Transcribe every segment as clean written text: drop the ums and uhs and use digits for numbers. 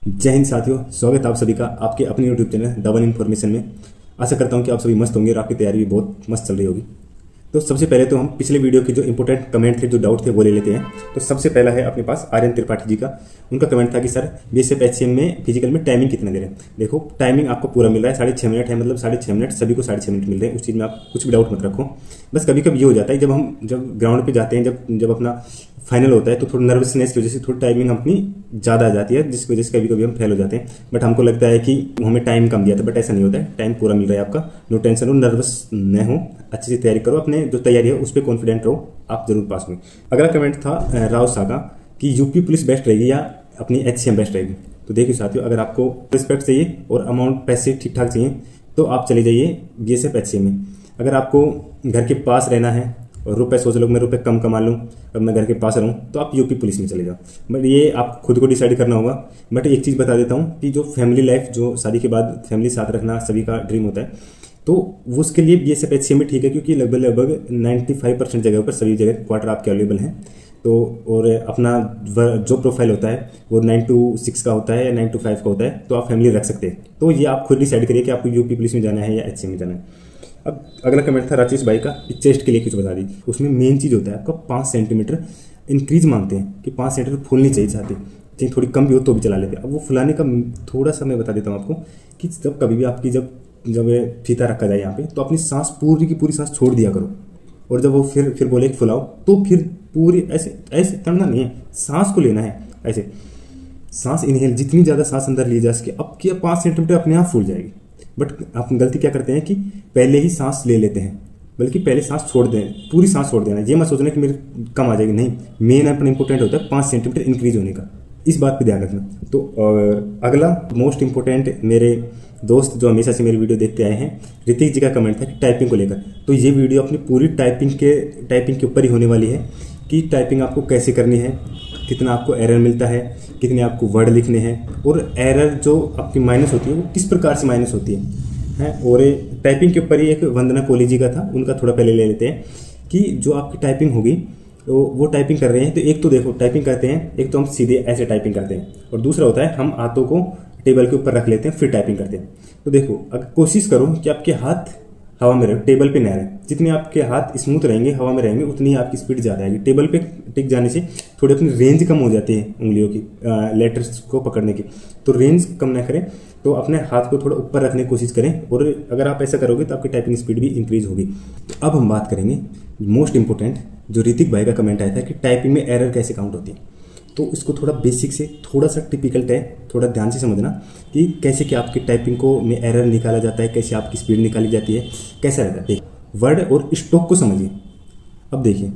जय हिंद साथियों, स्वागत है आप सभी का आपके अपने यूट्यूब चैनल डबल इन्फॉर्मेशन में। आशा करता हूं कि आप सभी मस्त होंगे और आपकी तैयारी भी बहुत मस्त चल रही होगी। तो सबसे पहले तो हम पिछले वीडियो के जो इंपॉर्टेंट कमेंट थे, जो डाउट थे, वो ले लेते हैं। तो सबसे पहला है अपने पास आर्यन त्रिपाठी जी का। उनका कमेंट था कि सर बीएसएफ एचसीएम में फिजिकल में टाइमिंग कितना दे रहे हैं। देखो, टाइमिंग आपको पूरा मिल रहा है, 6.5 मिनट है, मतलब 6.5 मिनट सभी को 6.5 मिनट मिल रहे हैं। उस चीज़ में आप कुछ भी डाउट मत रखो। बस कभी कभी ये हो जाता है जब ग्राउंड पे जाते हैं, जब अपना फाइनल होता है, तो थोड़ा नर्वसनेस की वजह से थोड़ी टाइमिंग अपनी ज़्यादा आ जाती है, जिसकी वजह से कभी कभी हम फेल हो जाते हैं। बट हमको लगता है कि हमें टाइम कम दिया था, बट ऐसा नहीं होता है। टाइम पूरा मिल रहा है आपका। नो टेंशन हो, नर्वस न हो, अच्छे से तैयारी करो, अपने जो तैयारी है उस पर कॉन्फिडेंट रहो, आप जरूर पास होंगे। अगला कमेंट था राव सागा कि यूपी पुलिस बेस्ट रहेगी या अपनी एचसीएम बेस्ट रहेगी। तो देखिए साथियों, अगर आपको रिस्पेक्ट चाहिए और अमाउंट पैसे ठीक ठाक चाहिए तो आप चले जाइए बीएसएफ एचसीएम में। अगर आपको घर के पास रहना है और रुपए सोच लो मैं रुपए कम कमा लूँ और मैं घर के पास रहूँ, तो आप यूपी पुलिस में चले जाओ। बट ये आप खुद को डिसाइड करना होगा। बट एक चीज़ बता देता हूँ कि जो फैमिली लाइफ, जो शादी के बाद फैमिली साथ रखना सभी का ड्रीम होता है, तो उसके लिए बीएसएफ एचसीएम में ठीक है, क्योंकि लगभग 95% जगह पर सभी जगह क्वार्टर आपके अवेलेबल हैं। तो और अपना जो प्रोफाइल होता है वो 9 to 6 का होता है या 9 to 5 का होता है, तो आप फैमिली रख सकते हैं। तो ये आप खुद डिसाइड करिए कि आपको यूपी पुलिस में जाना है या एचसीएम में जाना है। अब अगला कमेंट था राजेश भाई का, चेस्ट के लिए कुछ बता दी। उसमें मेन चीज़ होता है आपका 5 सेंटीमीटर इंक्रीज मांगते हैं कि 5 सेंटीमीटर फूलनी चाहिए, चाहे थोड़ी कम भी हो तो भी चला लेते हैं। अब वो फुलाने का थोड़ा सा मैं बता देता हूँ आपको कि जब कभी भी आपकी जब फीता रखा जाए यहाँ पे, तो अपनी सांस पूरी की पूरी सांस छोड़ दिया करो। और जब वो फिर बोले फुलाओ, तो फिर पूरी ऐसे करना नहीं है, सांस को लेना है ऐसे। सांस इनहेल, जितनी ज़्यादा सांस अंदर ली जा सके, अब क्या 5 सेंटीमीटर अपने आप फूल जाएगी। बट आप गलती क्या करते हैं कि पहले ही सांस ले लेते हैं, बल्कि पहले सांस छोड़ दें, पूरी सांस छोड़ देना। ये मत सोचना कि मेरे कम आ जाएगी, नहीं। मेन अपना इंपॉर्टेंट होता है 5 सेंटीमीटर इंक्रीज होने का, इस बात पे ध्यान रखना। तो अगला मोस्ट इंपॉर्टेंट, मेरे दोस्त जो हमेशा से मेरी वीडियो देखते आए हैं, ऋतिक जी का कमेंट था कि टाइपिंग को लेकर। तो ये वीडियो अपनी पूरी टाइपिंग के ऊपर ही होने वाली है कि टाइपिंग आपको कैसे करनी है, कितना आपको एरर मिलता है, कितने आपको वर्ड लिखने हैं, और एरर जो आपकी माइनस होती है वो किस प्रकार से माइनस होती है। और टाइपिंग के ऊपर ही एक वंदना कोहली जी का था, उनका थोड़ा पहले ले लेते हैं कि जो आपकी टाइपिंग होगी, तो वो टाइपिंग कर रहे हैं, तो एक तो देखो टाइपिंग करते हैं, एक तो हम सीधे ऐसे टाइपिंग करते हैं, और दूसरा होता है हम हाथों को टेबल के ऊपर रख लेते हैं फिर टाइपिंग करते हैं। तो देखो, अगर कोशिश करो कि आपके हाथ हवा में रहे, टेबल पे न रहे। जितने आपके हाथ स्मूथ रहेंगे, हवा में रहेंगे, उतनी ही आपकी स्पीड ज़्यादा आएगी। टेबल पे टिक जाने से थोड़ी अपनी रेंज कम हो जाती है उंगलियों की, लेटर्स को पकड़ने की। तो रेंज कम ना करें, तो अपने हाथ को थोड़ा ऊपर रखने की कोशिश करें, और अगर आप ऐसा करोगे तो आपकी टाइपिंग स्पीड भी इंक्रीज होगी। तो अब हम बात करेंगे मोस्ट इंपॉर्टेंट, जो ऋतिक भाई का कमेंट आया था कि टाइपिंग में एरर कैसे काउंट होती है। तो इसको थोड़ा बेसिक से, थोड़ा सा टिपिकल है, थोड़ा ध्यान से समझना कि कैसे कि आपकी टाइपिंग को में एरर निकाला जाता है, कैसे आपकी स्पीड निकाली जाती है, कैसा रहता है। देखिए, वर्ड और स्टॉक को समझिए। अब देखिए,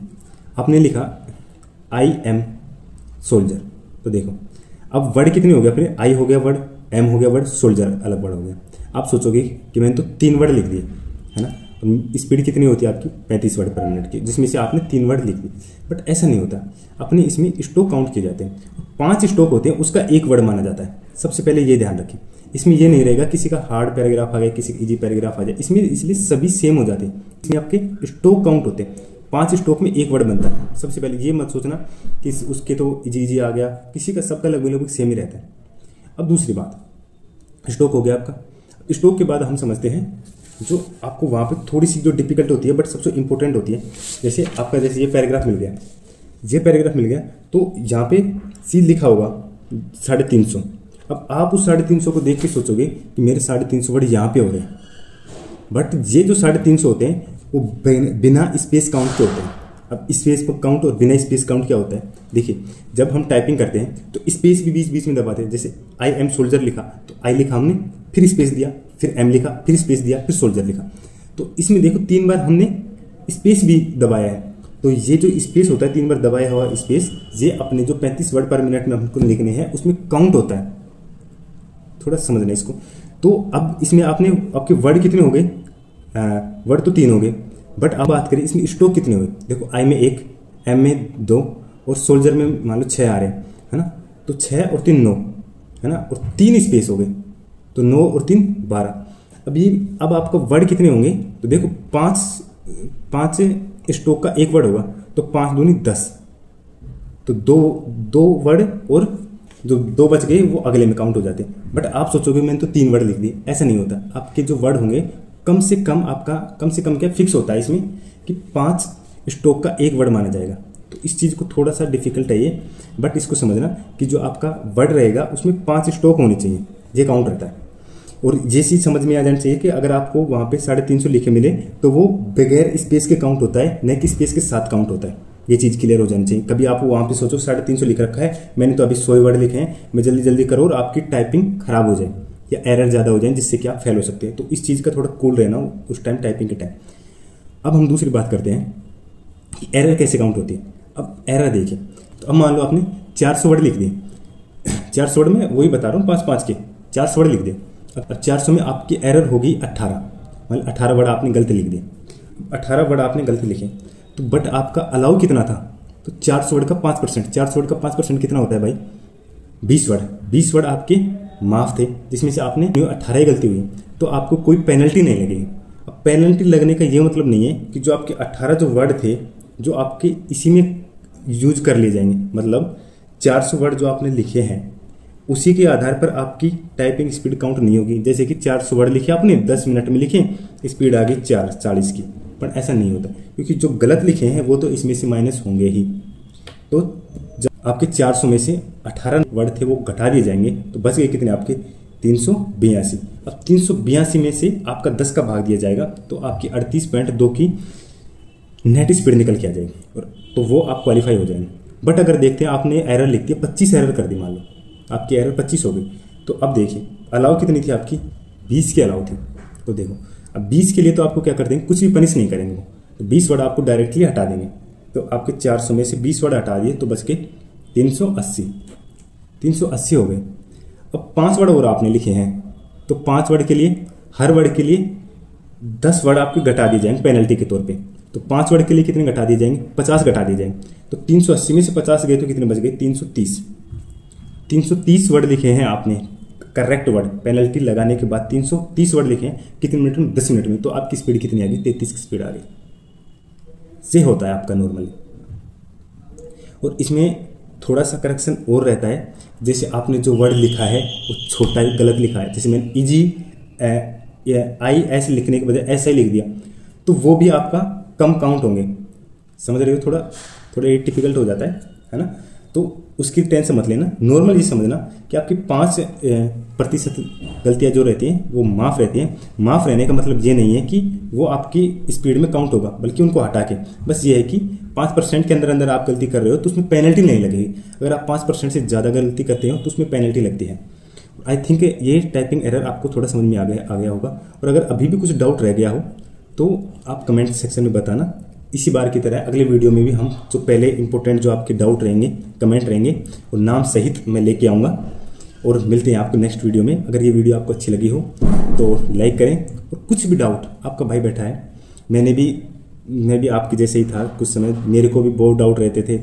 आपने लिखा आई एम सोल्जर, तो देखो अब वर्ड कितने हो गया, फिर आई हो गया वर्ड, एम हो गया वर्ड, सोल्जर अलग वर्ड हो गया। आप सोचोगे कि मैंने तो 3 वर्ड लिख दिए, है ना। स्पीड कितनी होती है आपकी 35 वर्ड पर मिनट की, जिसमें से आपने 3 वर्ड लिख दिए। बट ऐसा नहीं होता, अपने इसमें स्टॉक काउंट किए जाते हैं। 5 स्टॉक होते हैं, उसका 1 वर्ड माना जाता है। सबसे पहले ये ध्यान रखें, इसमें ये नहीं रहेगा किसी का हार्ड पैराग्राफ आ गया, किसी का ईजी पैराग्राफ आ जाए, इसमें इसलिए सभी सेम हो जाते हैं। इसमें आपके स्टॉक काउंट होते हैं, 5 स्टॉक में 1 वर्ड बनता है। सबसे पहले ये मत सोचना कि उसके तो ईजी आ गया, किसी का सबका लगभग सेम ही रहता है। अब दूसरी बात, स्टॉक हो गया आपका। स्टॉक के बाद हम समझते हैं जो आपको वहाँ पे थोड़ी सी जो डिफिकल्ट होती है, बट सबसे इंपॉर्टेंट होती है। जैसे आपका ये पैराग्राफ मिल गया, तो यहाँ पे सी लिखा होगा 350। अब आप उस 350 को देख के सोचोगे कि मेरे 350 वर्ड यहाँ पे हो रहे हैं। बट ये जो 350 होते हैं वो बिना स्पेस काउंट के होते हैं। अब स्पेस पर काउंट और बिना स्पेस काउंट क्या होता है, देखिए, जब हम टाइपिंग करते हैं तो स्पेस भी बीच बीच में दबाते हैं। जैसे आई एम सोल्जर लिखा, तो आई लिखा हमने, फिर स्पेस दिया, फिर एम लिखा, फिर स्पेस दिया, फिर सोल्जर लिखा। तो इसमें देखो 3 बार हमने स्पेस भी दबाया है। तो ये जो स्पेस होता है, 3 बार दबाया हुआ स्पेस, ये अपने जो 35 वर्ड पर मिनट में हमको लिखने हैं उसमें काउंट होता है। थोड़ा समझना इसको। तो अब इसमें आपके वर्ड कितने हो गए, वर्ड तो 3 हो गए। बट अब बात करें इसमें स्टॉक कितने हुए, देखो आई में 1, एम में 2, और सोल्जर में मान लो 6 आ रहे हैं, है ना। तो 6 और 3 9, है ना, और 3 स्पेस हो गए, तो 9 और 3 12। अब आपका वर्ड कितने होंगे, तो देखो 5 स्टॉक का 1 वर्ड होगा, तो 5 दूनी 10, तो 2 वर्ड और जो 2 बच गए वो अगले में काउंट हो जाते हैं। बट आप सोचोगे मैंने तो 3 वर्ड लिख दिए, ऐसा नहीं होता। आपके जो वर्ड होंगे कम से कम क्या फिक्स होता है इसमें कि 5 स्ट्रोक का एक वर्ड माना जाएगा। तो इस चीज़ को थोड़ा सा डिफिकल्ट है ये, बट इसको समझना कि जो आपका वर्ड रहेगा उसमें 5 स्ट्रोक होने चाहिए, ये काउंट रहता है। और ये चीज़ समझ में आ जानी चाहिए कि अगर आपको वहाँ पे 350 लिखे मिले तो वो बगैर स्पेस के काउंट होता है, न कि स्पेस के साथ काउंट होता है। ये चीज़ क्लियर हो जानी चाहिए। कभी आप वहाँ पे सोचो 350 लिख रखा है, मैंने तो अभी 100 वर्ड लिखे हैं, मैं जल्दी जल्दी करो और आपकी टाइपिंग खराब हो जाए या एरर ज़्यादा हो जाए जिससे कि आप फेल हो सकते हैं। तो इस चीज़ का थोड़ा कूल रहना उस टाइम, टाइपिंग के टाइम। अब हम दूसरी बात करते हैं कि एरर कैसे काउंट होती है। अब एरर देखिए, तो अब मान लो आपने 400 वर्ड लिख दिए, 400 वर्ड में वही बता रहा हूँ 5-5 के 400 वर्ड लिख दिए। अब 400 में आपकी एरर होगी 18, मतलब 18 वर्ड आपने गलत लिख दिए। 18 वर्ड आपने गलत लिखे तो बट आपका अलाउ कितना था, तो 400 वर्ड का 5%, 400 वर्ड का 5% कितना होता है भाई, 20 वर्ड। 20 वर्ड आपके माफ थे जिसमें से आपने 18 ही गलती हुई, तो आपको कोई पेनल्टी नहीं लगेगी। अब पेनल्टी लगने का ये मतलब नहीं है कि जो आपके 18 जो वर्ड थे जो आपके इसी में यूज कर लिए जाएंगे, मतलब 400 वर्ड जो आपने लिखे हैं उसी के आधार पर आपकी टाइपिंग स्पीड काउंट नहीं होगी। जैसे कि 400 वर्ड लिखे आपने 10 मिनट में लिखे, स्पीड आ गई 40 की, पर ऐसा नहीं होता क्योंकि जो गलत लिखे हैं वो तो इसमें से माइनस होंगे ही। तो जब आपके 400 में से 18 वर्ड थे वो घटा दिए जाएंगे तो बच गए कितने आपके 382। अब 382 में से आपका 10 का भाग दिया जाएगा तो आपकी 38.2 की नेट स्पीड निकल के आ जाएगी, और तो वो आप क्वालिफाई हो जाएंगे। बट अगर देखते हैं आपने एरर लिख दी, 25 एरर कर दी, मान लो आपकी एरर 25 हो गई, तो अब देखिए अलाउ कितनी थी आपकी, 20 की अलाउ थी। तो देखो अब 20 के लिए तो आपको क्या कर देंगे, कुछ भी पनिश नहीं करेंगे वो, तो 20 वर्ड आपको डायरेक्टली हटा देंगे। तो आपके 400 में से 20 वर्ड हटा दिए तो बच के 380 हो गए। अब 5 वर्ड और आपने लिखे हैं तो 5 वर्ड के लिए हर वर्ड के लिए 10 वर्ड आपके घटा दिए जाएंगे पेनल्टी के तौर पे। तो 5 वर्ड के लिए कितने घटा दिए जाएंगे, 50 घटा दिए जाएंगे। तो 380 में से 50 गए तो कितने बच गए, 330 वर्ड लिखे हैं आपने करेक्ट वर्ड, पेनल्टी लगाने के बाद 330 वर्ड लिखे हैं कितने मिनट में, 10 मिनट में। तो आपकी स्पीड कितनी आ गई, 33 की स्पीड आ गई। ये होता है आपका नॉर्मली। और इसमें थोड़ा सा करेक्शन और रहता है, जैसे आपने जो वर्ड लिखा है वो छोटा गलत लिखा है, जैसे मैंने इजी आई ऐसे लिखने के बजाय ऐसा ही लिख दिया, तो वो भी आपका कम काउंट होंगे। समझ रहे हो, थोड़ा ये डिफिकल्ट हो जाता है ना। तो उसकी टेंशन मत लेना, नॉर्मल ये समझना कि आपकी 5% गलतियाँ जो रहती हैं वो माफ़ रहती हैं। माफ़ रहने का मतलब ये नहीं है कि वो आपकी स्पीड में काउंट होगा, बल्कि उनको हटा के बस ये है कि 5% के अंदर आप गलती कर रहे हो तो उसमें पेनल्टी नहीं लगेगी। अगर आप 5% से ज़्यादा गलती करते हो तो उसमें पेनल्टी लगती है। आई थिंक ये टाइपिंग एरर आपको थोड़ा समझ में आ गया होगा। और अगर अभी भी कुछ डाउट रह गया हो तो आप कमेंट सेक्शन में बताना। इसी बार की तरह अगले वीडियो में भी हम जो पहले इंपॉर्टेंट जो आपके डाउट रहेंगे, कमेंट रहेंगे, और नाम सहित मैं लेके आऊँगा। और मिलते हैं आपको नेक्स्ट वीडियो में। अगर ये वीडियो आपको अच्छी लगी हो तो लाइक करें, और कुछ भी डाउट, आपका भाई बैठा है, मैं भी आपके जैसे ही था कुछ समय, मेरे को भी बहुत डाउट रहते थे,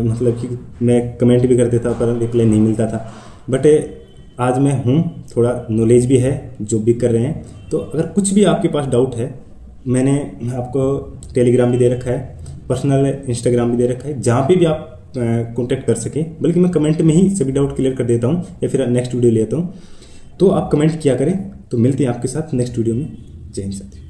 मतलब कि मैं कमेंट भी कर देता पर रिप्लाई नहीं मिलता था। बट आज मैं हूँ, थोड़ा नॉलेज भी है जो भी कर रहे हैं। तो अगर कुछ भी आपके पास डाउट है, मैंने आपको टेलीग्राम भी दे रखा है, पर्सनल इंस्टाग्राम भी दे रखा है, जहाँ पे भी आप कांटेक्ट कर सकें। बल्कि मैं कमेंट में ही सभी डाउट क्लियर कर देता हूँ या फिर नेक्स्ट वीडियो लेता हूँ, तो आप कमेंट किया करें। तो मिलते हैं आपके साथ नेक्स्ट वीडियो में। जय हिंद साथियों।